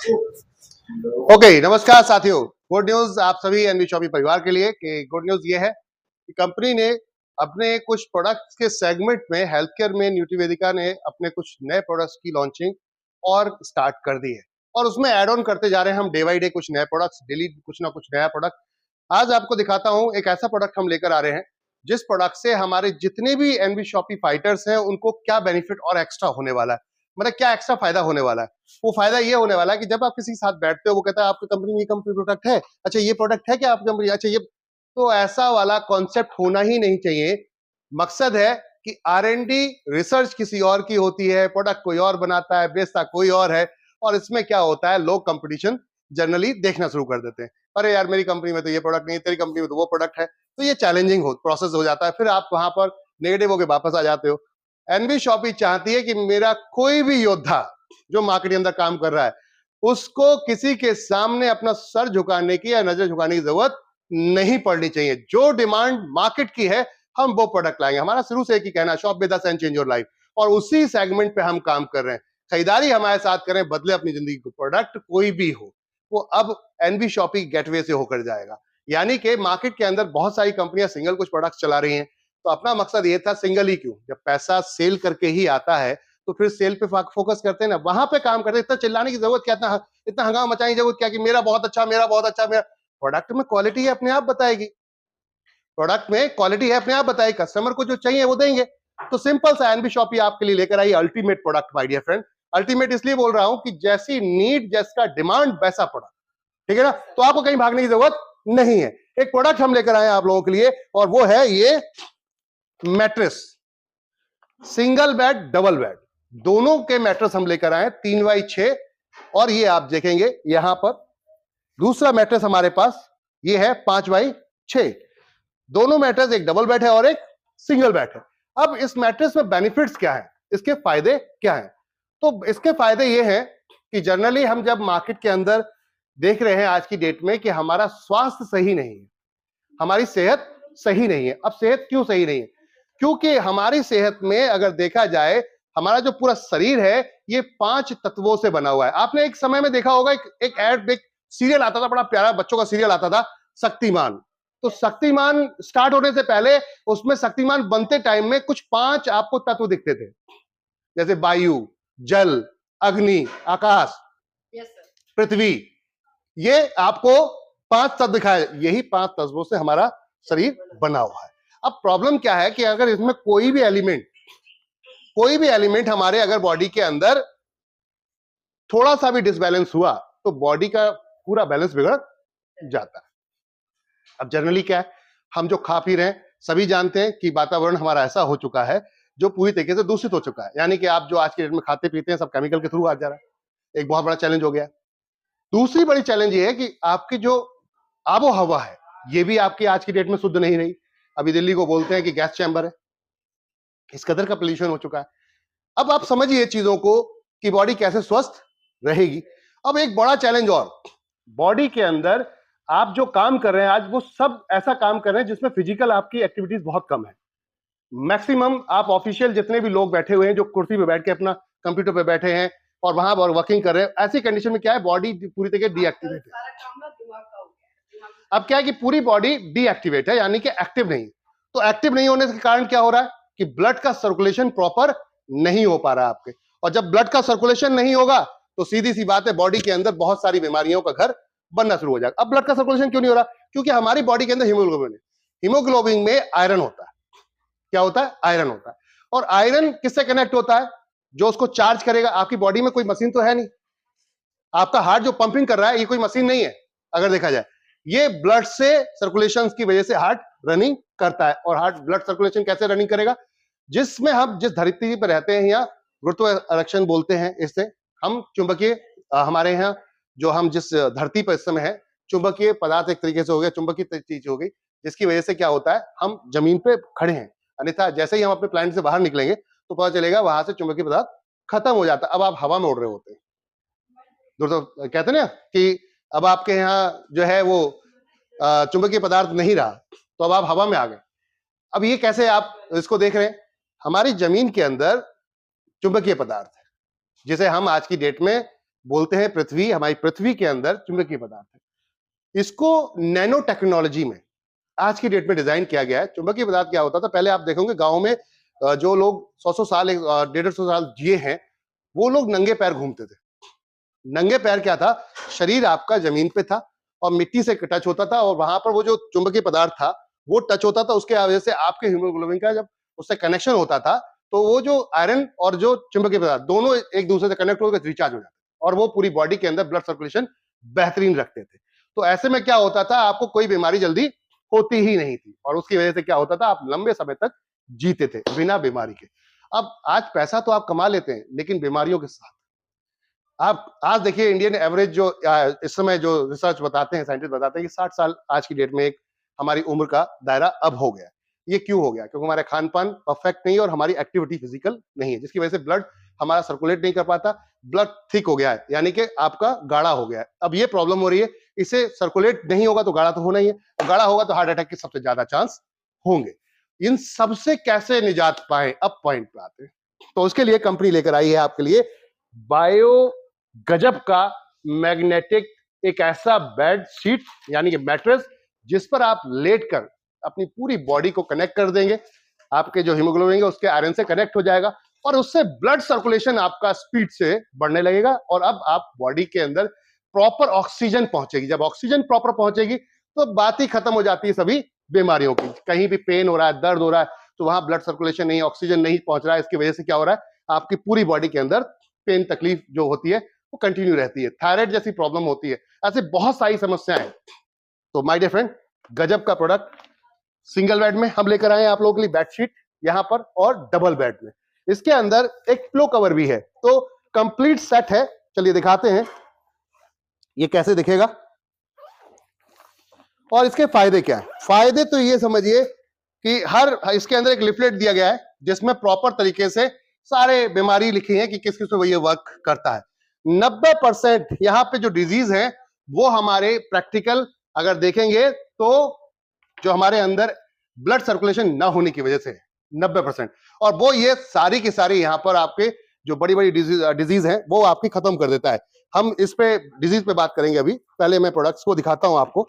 Okay, नमस्कार साथियों। Good news आप सभी एनवी शॉपिंग परिवार के लिए कि गुड न्यूज ये है कि कंपनी ने अपने कुछ प्रोडक्ट्स के सेगमेंट में हेल्थ केयर में न्यूट्रीवेदिका ने अपने कुछ नए प्रोडक्ट्स की लॉन्चिंग और स्टार्ट कर दी है और उसमें ऐड ऑन करते जा रहे हैं हम डे बाई डे कुछ नए प्रोडक्ट्स, डेली कुछ ना कुछ नया प्रोडक्ट। आज आपको दिखाता हूं एक ऐसा प्रोडक्ट हम लेकर आ रहे हैं जिस प्रोडक्ट से हमारे जितने भी एनवी शॉपी फाइटर्स हैं उनको क्या बेनिफिट और एक्स्ट्रा होने वाला है, मतलब क्या एक्स्ट्रा फायदा होने वाला है। वो फायदा ये होने वाला है कि जब आप किसी के साथ बैठते हो, वो कहता है आपकी कंपनी में ये कंपनी प्रोडक्ट है, अच्छा ये प्रोडक्ट है क्या आपकी कंपनी, अच्छा ये, तो ऐसा वाला कॉन्सेप्ट होना ही नहीं चाहिए। मकसद है कि R&D रिसर्च किसी और की होती है, प्रोडक्ट कोई और बनाता है, बेचता कोई और है, और इसमें क्या होता है, लोग कंपटीशन जनरली देखना शुरू कर देते हैं। अरे यार मेरी कंपनी में तो ये प्रोडक्ट नहीं है, तेरी कंपनी में तो वो प्रोडक्ट है, तो ये चैलेंजिंग प्रोसेस हो जाता है। फिर आप वहां पर नेगेटिव होकर वापस आ जाते हो। एनवी शॉपी चाहती है कि मेरा कोई भी योद्धा जो मार्केट के अंदर काम कर रहा है उसको किसी के सामने अपना सर झुकाने की या नजर झुकाने की जरूरत नहीं पड़नी चाहिए। जो डिमांड मार्केट की है हम वो प्रोडक्ट लाएंगे। हमारा शुरू से एक ही कहना, shop with us and change your life, और उसी सेगमेंट पे हम काम कर रहे हैं। खरीदारी हमारे साथ करें, बदले अपनी जिंदगी को। प्रोडक्ट कोई भी हो वो अब एनवी शॉपी गेटवे से होकर जाएगा। यानी कि मार्केट के अंदर बहुत सारी कंपनियां सिंगल कुछ प्रोडक्ट्स चला रही हैं, तो अपना मकसद ये था सिंगल ही क्यों, जब पैसा सेल करके ही आता है तो फिर सेल पे फोकस करते हैं ना, वहां पे काम करते हैं। इतना चिल्लाने की जरूरत क्या, इतना हंगामा मचाने की जरूरत क्या कि मेरा बहुत अच्छा, मेरा बहुत अच्छा, मेरा। प्रोडक्ट में क्वालिटी है, अपने आप बताएगी। प्रोडक्ट में क्वालिटी है, अपने आप बताएगी। कस्टमर को जो चाहिए वो देंगे। तो सिंपल सा एनवी शॉपी आपके लिए लेकर आई ultimate product my dear friend. Ultimate इसलिए बोल रहा हूं कि जैसी नीड, जैसा डिमांड वैसा प्रोडक्ट, ठीक है ना। तो आपको कहीं भागने की जरूरत नहीं है। एक प्रोडक्ट हम लेकर आए आप लोगों के लिए और वो है ये mattress. Single bed, double bed, दोनों के मैट्रेस हम लेकर आए 3x6। और ये आप देखेंगे यहां पर दूसरा मैट्रेस हमारे पास ये है 5x6। दोनों मैट्रेस, एक डबल बेड है और एक सिंगल बेड है। अब इस मैट्रेस में बेनिफिट्स क्या है, इसके फायदे क्या हैं? तो इसके फायदे ये हैं कि जनरली हम जब मार्केट के अंदर देख रहे हैं आज की डेट में कि हमारा स्वास्थ्य सही नहीं है, हमारी सेहत सही नहीं है। अब सेहत क्यों सही नहीं है? क्योंकि हमारी सेहत में अगर देखा जाए, हमारा जो पूरा शरीर है ये 5 तत्वों से बना हुआ है। आपने एक समय में देखा होगा एक एड, एक सीरियल आता था, बड़ा प्यारा बच्चों का सीरियल आता था, शक्तिमान। तो शक्तिमान स्टार्ट होने से पहले उसमें शक्तिमान बनते टाइम में कुछ 5 आपको तत्व दिखते थे, जैसे वायु, जल, अग्नि, आकाश, पृथ्वी। ये आपको 5 तत्व दिखाए, यही 5 तत्वों से हमारा शरीर बना हुआ है। अब प्रॉब्लम क्या है कि अगर इसमें कोई भी एलिमेंट हमारे अगर बॉडी के अंदर थोड़ा सा भी डिसबैलेंस हुआ तो बॉडी का पूरा बैलेंस बिगड़ जाता है। अब जनरली क्या है, हम जो खा पी रहे हैं सभी जानते हैं कि वातावरण हमारा ऐसा हो चुका है जो पूरी तरीके से दूषित हो चुका है। यानी कि आप जो आज के डेट में खाते पीते हैं सब केमिकल के थ्रू आ जा रहा है। एक बहुत बड़ा चैलेंज हो गया। दूसरी बड़ी चैलेंज ये है कि आपकी जो आबो हवा है ये भी आपकी आज की डेट में शुद्ध नहीं रही। अभी दिल्ली को बोलते हैं कि गैस चैम्बर है, इस कदर का पोल्यूशन हो चुका है। अब आप समझिए चीजों को कि बॉडी कैसे स्वस्थ रहेगी। अब एक बड़ा चैलेंज और, बॉडी के अंदर आप जो काम कर रहे हैं आज वो सब ऐसा काम कर रहे हैं जिसमें फिजिकल आपकी एक्टिविटीज बहुत कम है। मैक्सिमम आप ऑफिशियल जितने भी लोग बैठे हुए हैं जो कुर्सी पे बैठ के अपना कंप्यूटर पे बैठे हैं और वहां पर वर्किंग कर रहे हैं, ऐसी कंडीशन में क्या है, बॉडी पूरी तरह डीएक्टिवेट है। अब क्या है कि पूरी बॉडी डीएक्टिवेट है, यानी कि एक्टिव नहीं। तो एक्टिव नहीं होने के कारण क्या हो रहा है कि ब्लड का सर्कुलेशन प्रॉपर नहीं हो पा रहा है आपके। और जब ब्लड का सर्कुलेशन नहीं होगा तो सीधी सी बात है बॉडी के अंदर बहुत सारी बीमारियों का घर बनना शुरू हो जाएगा। अब ब्लड का सर्कुलेशन क्यों नहीं हो रहा? क्योंकि हमारी बॉडी के अंदर हीमोग्लोबिन है। हीमोग्लोबिन में आयरन होता है। क्या होता है? आयरन होता है। और आयरन किससे कनेक्ट होता है? जो उसको चार्ज करेगा। आपकी बॉडी में कोई मशीन तो है नहीं, आपका हार्ट जो पंपिंग कर रहा है ये कोई मशीन नहीं है अगर देखा जाए, ये ब्लड से सर्कुलेशन की वजह से हार्ट रनिंग करता है। और हार्ट ब्लड सर्कुलेशन कैसे रनिंग करेगा? जिसमें हम जिस धरती पर रहते हैं या गुरुत्वाकर्षण बोलते हैं, इससे हम चुंबकीय, हमारे यहाँ जो हम जिस धरती पर इस समय है, चुंबकीय पदार्थ एक तरीके से हो गया, चुंबकीय चीज हो गई, जिसकी वजह से क्या होता है, हम जमीन पे खड़े हैं। अन्यथा जैसे ही हम अपने प्लैनेट से बाहर निकलेंगे तो पता चलेगा वहां से चुंबकीय पदार्थ खत्म हो जाता है। अब आप हवा में उड़ रहे होते हैं। तो कहते ना कि अब आपके यहाँ जो है वो चुंबकीय पदार्थ नहीं रहा, तो अब आप हवा में आ गए। अब ये कैसे आप इसको देख रहे हैं? हमारी जमीन के अंदर चुंबकीय पदार्थ है जिसे हम आज की डेट में बोलते हैं पृथ्वी, हमारी पृथ्वी के अंदर चुंबकीय पदार्थ है। इसको नैनो टेक्नोलॉजी में आज की डेट में डिजाइन किया गया है। चुंबकीय पदार्थ क्या होता था, पहले आप देखोगे गांव में जो लोग 100 साल 150 साल जिए हैं, वो लोग नंगे पैर घूमते थे। नंगे पैर क्या था, शरीर आपका जमीन पे था और मिट्टी से टच होता था, और वहां पर वो जो चुंबकीय पदार्थ था वो टच होता था, उसके वजह से आपके हीमोग्लोबिन का जब उससे कनेक्शन होता था तो वो जो आयरन और जो चुंबकीय पदार्थ दोनों एक दूसरे से कनेक्ट होकर रिचार्ज हो जाते और वो पूरी बॉडी के अंदर ब्लड सर्कुलेशन बेहतरीन रखते थे। तो ऐसे में क्या होता था, आपको कोई बीमारी जल्दी होती ही नहीं थी, और उसकी वजह से क्या होता था, आप लंबे समय तक जीते थे बिना बीमारी के। अब आज पैसा तो आप कमा लेते हैं, लेकिन बीमारियों के साथ। आप आज देखिए इंडियन एवरेज जो इस समय जो रिसर्च बताते हैं, साइंटिस्ट बताते हैं कि 60 साल आज की डेट में एक हमारी उम्र का दायरा अब हो गया। ये क्यों हो गया? क्योंकि हमारा खान पान परफेक्ट नहीं है और हमारी एक्टिविटी फिजिकल नहीं है, जिसकी वजह से ब्लड हमारा सर्कुलेट नहीं कर पाता, ब्लड थिक हो गया है, यानी कि आपका गाढ़ा हो गया है। अब ये प्रॉब्लम हो रही है, इसे सर्कुलेट नहीं होगा तो गाढ़ा तो होना ही है, और गाढ़ा होगा तो हार्ट अटैक के सबसे ज्यादा चांस होंगे। इन सबसे कैसे निजात पाए, अब पॉइंट पे आते हैं। तो उसके लिए कंपनी लेकर आई है आपके लिए बायो गजब का मैग्नेटिक एक ऐसा बेड शीट यानी कि मैट्रेस, जिस पर आप लेटकर अपनी पूरी बॉडी को कनेक्ट कर देंगे, आपके जो हीमोग्लोबिन है उसके आयरन से कनेक्ट हो जाएगा और उससे ब्लड सर्कुलेशन आपका स्पीड से बढ़ने लगेगा, और अब आप बॉडी के अंदर प्रॉपर ऑक्सीजन पहुंचेगी। जब ऑक्सीजन प्रॉपर पहुंचेगी तो बात ही खत्म हो जाती है सभी बीमारियों की। कहीं भी पेन हो रहा है, दर्द हो रहा है, तो वहां ब्लड सर्कुलेशन नहीं, ऑक्सीजन नहीं पहुंच रहा है, इसकी वजह से क्या हो रहा है, आपकी पूरी बॉडी के अंदर पेन तकलीफ जो होती है वो कंटिन्यू रहती है, थायराइड जैसी प्रॉब्लम होती है, ऐसे बहुत सारी समस्याएं हैं। तो माय डियर फ्रेंड, गजब का प्रोडक्ट सिंगल बेड में हम लेकर आए हैं आप लोगों के लिए, बेडशीट यहां पर, और डबल बेड में इसके अंदर एक पिलो कवर भी है। तो कंप्लीट सेट है। चलिए दिखाते हैं ये कैसे दिखेगा और इसके फायदे क्या है। फायदे तो ये समझिए कि हर इसके अंदर एक लिफलेट दिया गया है जिसमें प्रॉपर तरीके से सारे बीमारी लिखी है कि किस किस में ये वर्क करता है। 90% यहाँ पे जो डिजीज है वो हमारे प्रैक्टिकल अगर देखेंगे तो जो हमारे अंदर ब्लड सर्कुलेशन ना होने की वजह से 90%, और वो ये सारी की सारी यहाँ पर आपके जो बड़ी बड़ी डिजीज है वो आपकी खत्म कर देता है। हम इस पे डिजीज पे बात करेंगे अभी, पहले मैं प्रोडक्ट्स को दिखाता हूं आपको।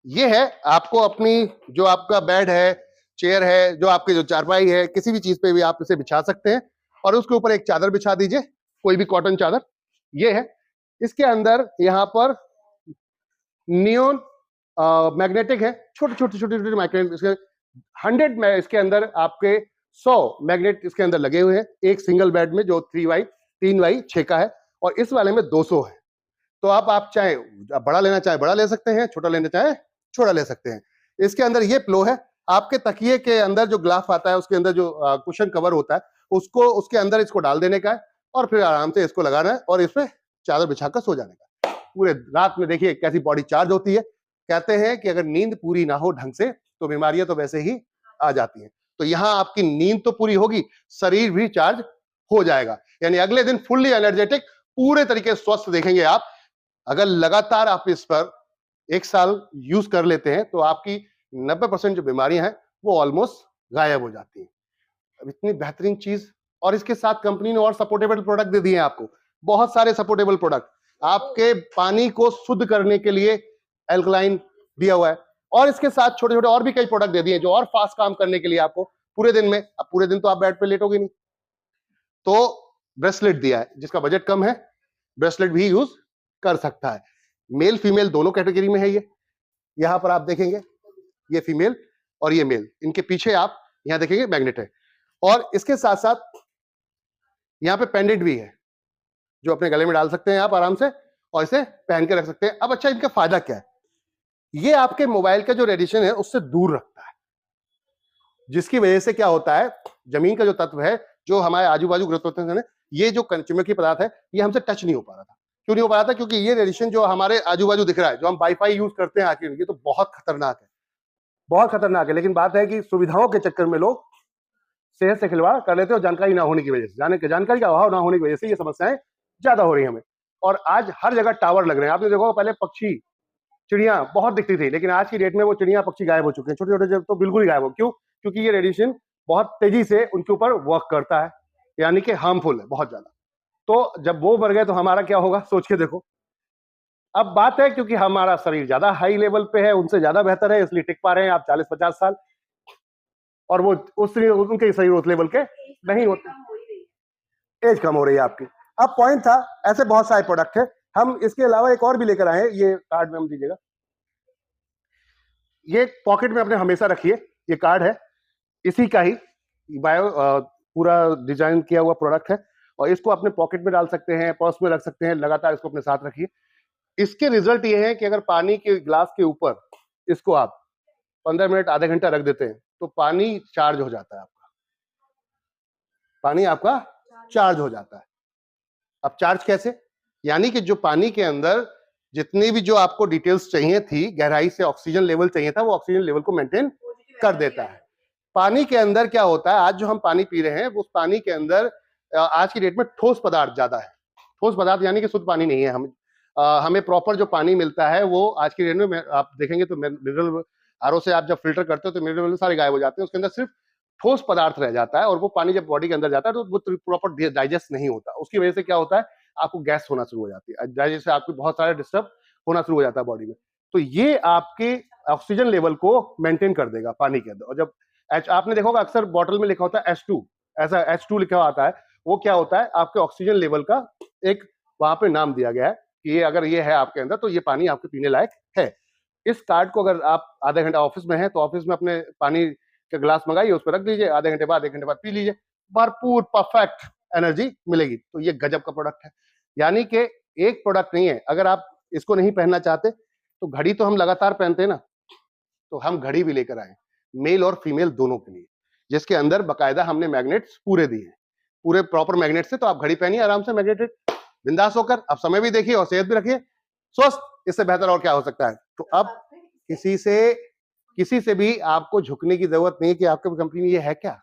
ये है आपको अपनी जो आपका बेड है, चेयर है, जो आपकी जो चारपाई है, किसी भी चीज पे भी आप इसे बिछा सकते हैं और उसके ऊपर एक चादर बिछा दीजिए, कोई भी कॉटन चादर। ये है, इसके अंदर यहाँ पर नियोन मैग्नेटिक है, छोटे छोटे छोटे छोटे मैग्नेट, इसके 100 में इसके अंदर आपके 100 मैग्नेट इसके अंदर लगे हुए हैं एक सिंगल बेड में, जो 3x6 का है, और इस वाले में 200 है। तो आप चाहे बड़ा लेना चाहे बड़ा ले सकते हैं, छोटा लेना चाहे छोटा ले सकते हैं। इसके अंदर ये प्लो है, आपके तकिए के अंदर जो ग्लाफ आता है उसके अंदर जो कुशन कवर होता है उसको उसके अंदर इसको डाल देने का है और फिर आराम से इसको लगाना है और इस पे चादर बिछाकर सो जाने का। पूरे रात में देखिए कैसी बॉडी चार्ज होती है। कहते हैं कि अगर नींद पूरी ना हो ढंग से तो बीमारियां तो वैसे ही आ जाती हैं। तो यहाँ आपकी नींद तो पूरी होगी, शरीर भी चार्ज हो जाएगा, यानी अगले दिन फुल्ली एनर्जेटिक, पूरे तरीके से स्वस्थ देखेंगे आप। अगर लगातार आप इस पर 1 साल यूज कर लेते हैं तो आपकी 90% जो बीमारियां हैं वो ऑलमोस्ट गायब हो जाती हैं। अब इतनी बेहतरीन चीज, और इसके साथ कंपनी ने और सपोर्टेबल प्रोडक्ट दे दिए हैं आपको, बहुत सारे सपोर्टेबल प्रोडक्ट। आपके पानी को शुद्ध करने के लिए एल्कलाइन दिया हुआ है, और इसके साथ छोटे छोटे और भी कई प्रोडक्ट दे दिए जो और फास्ट काम करने के लिए आपको पूरे दिन में। अब पूरे दिन तो आप बेड पे लेटोगे नहीं, तो ब्रेसलेट दिया है, जिसका बजट कम है ब्रेसलेट भी यूज कर सकता है। मेल फीमेल दोनों कैटेगरी में है ये। यहां पर आप देखेंगे ये फीमेल और ये मेल, इनके पीछे आप यहां देखेंगे मैग्नेट है, और इसके साथ साथ यहां पे पेंडेंट भी है जो अपने गले में डाल सकते हैं आप आराम से और इसे पहन के रख सकते हैं। अब अच्छा, इनका फायदा क्या है? ये आपके मोबाइल का जो रेडिएशन है उससे दूर रखता है, जिसकी वजह से क्या होता है, जमीन का जो तत्व है जो हमारे आजू बाजू गुरुत्वाकर्षण है, ये जो चुंबकीय पदार्थ है ये हमसे टच नहीं हो पा रहा था। क्यों नहीं हो पा रहा था? क्योंकि ये रेडिएशन जो हमारे आजू बाजू दिख रहा है, जो हम वाईफाई यूज करते हैं आखिर, ये तो बहुत खतरनाक है, बहुत खतरनाक है। लेकिन बात है कि सुविधाओं के चक्कर में लोग सेहत से खिलवाड़ कर लेते हैं, और जानकारी ना होने की वजह से, जानकारी का अभाव ना होने की वजह से ये समस्याएं ज्यादा हो रही है हमें। और आज हर जगह टावर लग रहे हैं। आपने देखो पहले पक्षी चिड़िया बहुत दिखती थी, लेकिन आज की डेट में वो चिड़िया पक्षी गायब हो चुके हैं, छोटे छोटे तो बिल्कुल ही गायब हो। क्यों? क्योंकि ये रेडिएशन बहुत तेजी से उनके ऊपर वर्क करता है, यानी कि हार्मफुल है बहुत ज्यादा। तो जब वो मर गए तो हमारा क्या होगा, सोच के देखो। अब बात है क्योंकि हमारा शरीर ज्यादा हाई लेवल पे है, उनसे ज्यादा बेहतर है, इसलिए टिक पा रहे हैं आप 40-50 साल, और वो उनके शरीर उस लेवल के नहीं होते, एज कम हो रही है आपकी। अब पॉइंट था, ऐसे बहुत सारे प्रोडक्ट है, हम इसके अलावा एक और भी लेकर आए हैं, ये कार्ड में हम दीजिएगा, ये पॉकेट में अपने हमेशा रखिए, ये कार्ड है इसी का ही बायो पूरा डिजाइन किया हुआ प्रोडक्ट है, और इसको अपने पॉकेट में डाल सकते हैं, पर्स में रख सकते हैं, लगातार इसको अपने साथ रखिए। इसके रिजल्ट ये है कि अगर पानी के ग्लास के ऊपर इसको आप 15 मिनट आधे घंटा रख देते हैं तो पानी चार्ज हो जाता है आपका, पानी आपका चार्ज हो जाता है। अब चार्ज कैसे, यानी कि जो पानी के अंदर जितनी भी जो आपको डिटेल्स चाहिए थी, गहराई से ऑक्सीजन लेवल चाहिए था, वो ऑक्सीजन लेवल को मेंटेन कर देता है। पानी के अंदर क्या होता है, आज जो हम पानी पी रहे हैं उस पानी के अंदर आज की डेट में ठोस पदार्थ ज्यादा है। ठोस पदार्थ यानी कि शुद्ध पानी नहीं है। हमें प्रॉपर जो पानी मिलता है वो आज की डेट में आप देखेंगे तो मिनरल आरओ से आप जब फिल्टर करते हो तो मिनरल सारे गायब हो जाते हैं, उसके अंदर सिर्फ ठोस पदार्थ रह जाता है, और वो पानी जब बॉडी के अंदर जाता है तो वो प्रॉपर डाइजेस्ट नहीं होता। उसकी वजह से क्या होता है, आपको गैस होना शुरू हो जाती है, डाइजेस्ट से आपको बहुत सारे डिस्टर्ब होना शुरू हो जाता है बॉडी में। तो ये आपके ऑक्सीजन लेवल को मेंटेन कर देगा पानी के अंदर। और जब आपने देखा होगा अक्सर बॉटल में लिखा होता है H2, ऐसा H2 लिखा हुआ आता है, वो क्या होता है, आपके ऑक्सीजन लेवल का एक वहां पे नाम दिया गया है कि ये अगर ये है आपके अंदर तो ये पानी आपके पीने लायक है। इस कार्ड को अगर आप आधा घंटा ऑफिस में है तो ऑफिस में अपने पानी का गिलास मंगाइए, उस पर रख दीजिए, आधे घंटे बाद 1 घंटे बाद पी लीजिए, भरपूर परफेक्ट एनर्जी मिलेगी। तो ये गजब का प्रोडक्ट है। यानी कि एक प्रोडक्ट नहीं है, अगर आप इसको नहीं पहनना चाहते तो घड़ी तो हम लगातार पहनते हैं ना, तो हम घड़ी भी लेकर आए, मेल और फीमेल दोनों के लिए, जिसके अंदर बकायदा हमने मैग्नेट्स पूरे दिए हैं, पूरे प्रॉपर मैग्नेट से। तो आप घड़ी पहनिए आराम से, मैग्नेटेड, बिंदास होकर, आप समय भी देखिए और सेहत भी रखिए, स्वस्थ, इससे बेहतर और क्या हो सकता है। तो अब किसी से भी आपको झुकने की जरूरत नहीं है कि आपकी कंपनी में ये है क्या,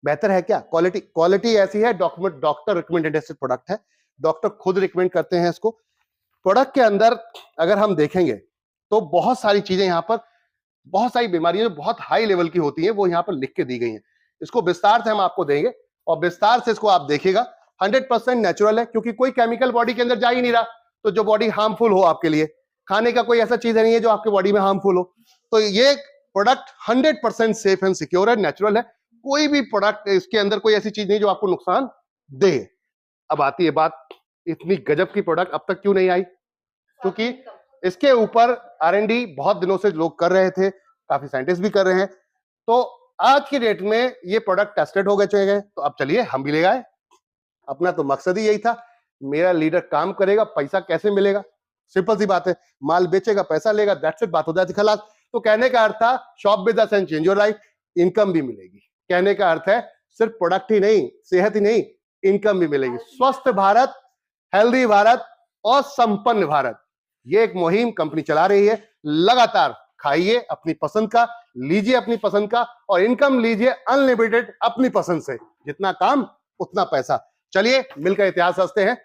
बेहतर है क्या। क्वालिटी ऐसी है, डॉक्टर रिकमेंडेड प्रोडक्ट है, डॉक्टर खुद रिकमेंड करते हैं इसको। प्रोडक्ट के अंदर अगर हम देखेंगे तो बहुत सारी चीजें यहाँ पर, बहुत सारी बीमारियां जो बहुत हाई लेवल की होती हैं वो यहाँ पर लिख के दी गई हैं। इसको विस्तार से हम आपको देंगे और विस्तार से इसको आप देखिएगा। 100% नेचुरल है, क्योंकि कोई केमिकल बॉडी के अंदर जा ही नहीं रहा, तो जो बॉडी हार्मफुल हो आपके लिए, खाने का कोई ऐसा चीज नहीं है जो आपके बॉडी में हार्मफुल हो। तो ये प्रोडक्ट 100% सेफ एंड सिक्योर है, नेचुरल है। कोई भी प्रोडक्ट इसके अंदर कोई ऐसी चीज नहीं जो आपको नुकसान दे। अब आती है बात, इतनी गजब की प्रोडक्ट अब तक क्यों नहीं आई, क्योंकि इसके ऊपर R&D बहुत दिनों से लोग कर रहे थे, काफी साइंटिस्ट भी कर रहे हैं। तो आज की डेट में ये प्रोडक्ट टेस्टेड हो गए, तो अब चलिए हम भी ले गए। अपना तो मकसद ही यही था, मेरा लीडर काम करेगा, पैसा कैसे मिलेगा, सिंपल सी बात है, माल बेचेगा पैसा लेगा, दैट्स इट, बात हो जाती खलास। तो कहने का अर्थ था shop with us and change your life, income भी मिलेगी। कहने का अर्थ है सिर्फ प्रोडक्ट ही नहीं, सेहत ही नहीं, इनकम भी मिलेगी। स्वस्थ भारत, हेल्दी भारत और संपन्न भारत, ये एक मुहिम कंपनी चला रही है। लगातार खाइए अपनी पसंद का, लीजिए अपनी पसंद का, और इनकम लीजिए अनलिमिटेड अपनी पसंद से, जितना काम उतना पैसा। चलिए मिलकर इतिहास रचते हैं।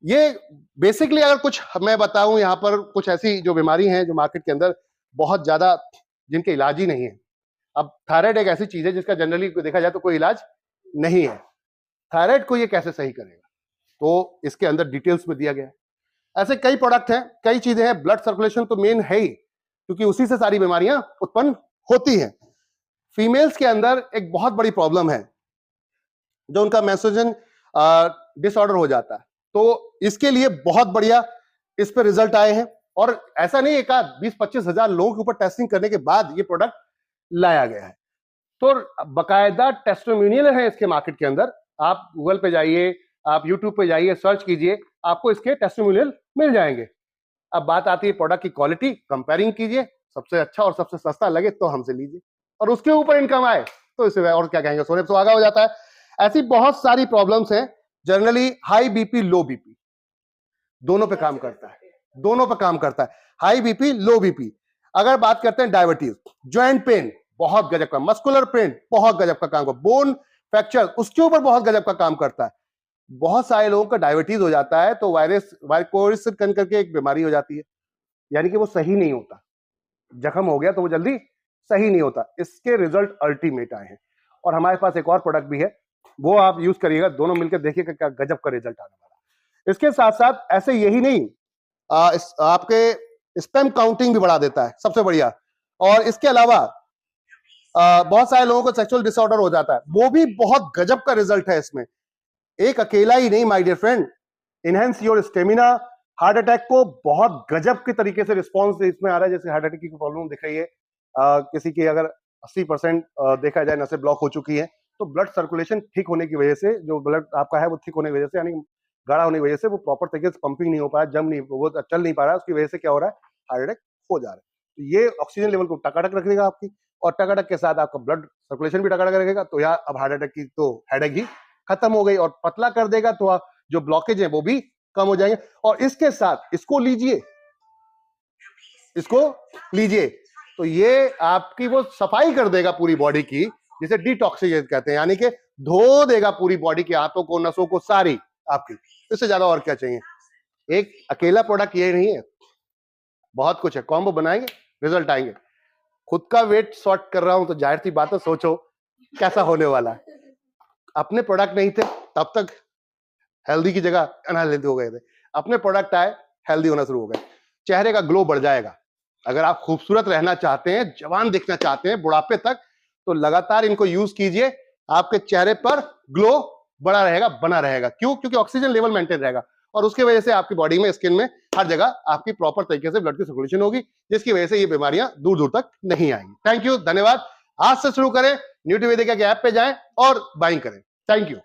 ये बेसिकली अगर कुछ मैं बताऊं, यहां पर कुछ ऐसी जो बीमारी हैं जो मार्केट के अंदर बहुत ज्यादा, जिनके इलाज ही नहीं है। अब थायराइड एक ऐसी चीज है जिसका जनरली देखा जाए तो कोई इलाज नहीं है। थायराइड को ये कैसे सही करेगा, तो इसके अंदर डिटेल्स में दिया गया है। ऐसे कई प्रोडक्ट हैं, कई चीजें हैं। ब्लड सर्कुलेशन तो मेन है ही, क्योंकि उसी से सारी बीमारियां उत्पन्न होती हैं। फीमेल्स के अंदर एक बहुत बड़ी प्रॉब्लम है, जो उनका मेंस्ट्रुएशन डिसऑर्डर हो जाता है। तो इसके लिए बहुत बढ़िया इस पे रिजल्ट आए हैं, और ऐसा नहीं एक 20-25 हजार लोगों के ऊपर टेस्टिंग करने के बाद ये प्रोडक्ट लाया गया है। तो बकायदा टेस्टिमोनियल है इसके मार्केट के अंदर। आप गूगल पे जाइए, आप यूट्यूब पे जाइए, सर्च कीजिए, आपको इसके टेस्टिमोनियल मिल जाएंगे। अब बात आती है प्रोडक्ट की क्वालिटी, कंपेयरिंग कीजिए, सबसे अच्छा और सबसे सस्ता लगे तो हमसे लीजिए, और उसके ऊपर इनकम आए तो इसे और क्या कहेंगे, सोने पे सुहागा हो जाता है। ऐसी बहुत सारी प्रॉब्लम्स हैं। जनरली हाई बीपी, लो बीपी, दोनों पे काम करता है, दोनों पे काम करता है, हाई बीपी, लो बीपी। अगर बात करते हैं डायबिटीज, ज्वाइंट पेन बहुत गजब का, मस्कुलर पेन बहुत गजब का काम करता, बोन फ्रैक्चर उसके ऊपर बहुत गजब का काम करता है। बहुत सारे लोगों का डायबिटीज हो जाता है तो वाइकोरिस करके एक बीमारी हो जाती है, यानी कि वो सही नहीं होता, जख्म हो गया तो वो जल्दी सही नहीं होता। इसके रिजल्ट अल्टीमेट आए हैं। और हमारे पास एक और प्रोडक्ट भी है, वो आप यूज करिएगा, दोनों मिलकर देखिएगा क्या गजब का रिजल्ट आने वाला है। इसके साथ साथ ऐसे यही नहीं, आपके स्पेम काउंटिंग भी बढ़ा देता है, सबसे बढ़िया। और इसके अलावा बहुत सारे लोगों को सेक्सुअल डिसऑर्डर हो जाता है, वो भी बहुत गजब का रिजल्ट है इसमें। एक अकेला ही नहीं my dear friend, enhance your stamina. Heart attack को बहुत गजब के तरीके से रिस्पॉन्स इसमें आ रहा है। जैसे हार्ट अटैक की प्रॉब्लम दिख रही है, किसी की अगर 80% देखा जाए नसें ब्लॉक हो चुकी हैं, तो ब्लड सर्कुलेशन ठीक होने की वजह से, जो ब्लड आपका है वो ठीक होने की वजह से, यानी गाढ़ा होने की वजह से वो प्रॉपर तरीके से पंपिंग नहीं हो पाया, जम नहीं, वो चल नहीं पा रहा है, उसकी वजह से क्या हो रहा है, हार्ट अटैक हो जा रहा है। तो ये ऑक्सीजन लेवल को टकाटक रखेगा आपकी, और टकाटक के साथ आपका ब्लड सर्कुलेशन भी टकाटक रखेगा, तो यार अब हार्ट अटैक की तो हेडेक ही खत्म हो गई। और पतला कर देगा तो जो ब्लॉकेज है वो भी कम हो जाएंगे। और इसके साथ इसको लीजिए, इसको लीजिए, तो ये आपकी वो सफाई कर देगा पूरी बॉडी की, जिसे डिटॉक्सिकेट कहते हैं, यानी कि धो देगा पूरी बॉडी की हाथों को, नसों को, सारी आपकी। इससे ज्यादा और क्या चाहिए। एक अकेला प्रोडक्ट ये नहीं है, बहुत कुछ है। कॉम्बो बनाएंगे, रिजल्ट आएंगे। खुद का वेट शॉर्ट कर रहा हूं तो जाहिर सी बात है, सोचो कैसा होने वाला है। अपने प्रोडक्ट नहीं थे तब तक हेल्दी की जगह अनहेल्दी हो गए थे, अपने प्रोडक्ट आए, हेल्दी होना शुरू हो गए। चेहरे का ग्लो बढ़ जाएगा। अगर आप खूबसूरत रहना चाहते हैं, जवान दिखना चाहते हैं बुढ़ापे तक, तो लगातार इनको यूज कीजिए। आपके चेहरे पर ग्लो बड़ा रहेगा, बना रहेगा। क्यों? क्योंकि ऑक्सीजन लेवल मेंटेन रहेगा, और उसकी वजह से आपकी बॉडी में, स्किन में, हर जगह आपकी प्रॉपर तरीके से ब्लड की सर्कुलेशन होगी, जिसकी वजह से ये बीमारियां दूर दूर तक नहीं आएंगी। थैंक यू, धन्यवाद। आज से शुरू करें, न्यूट्रीवेदिका के ऐप पे जाएं और बाइंग करें। Thank you.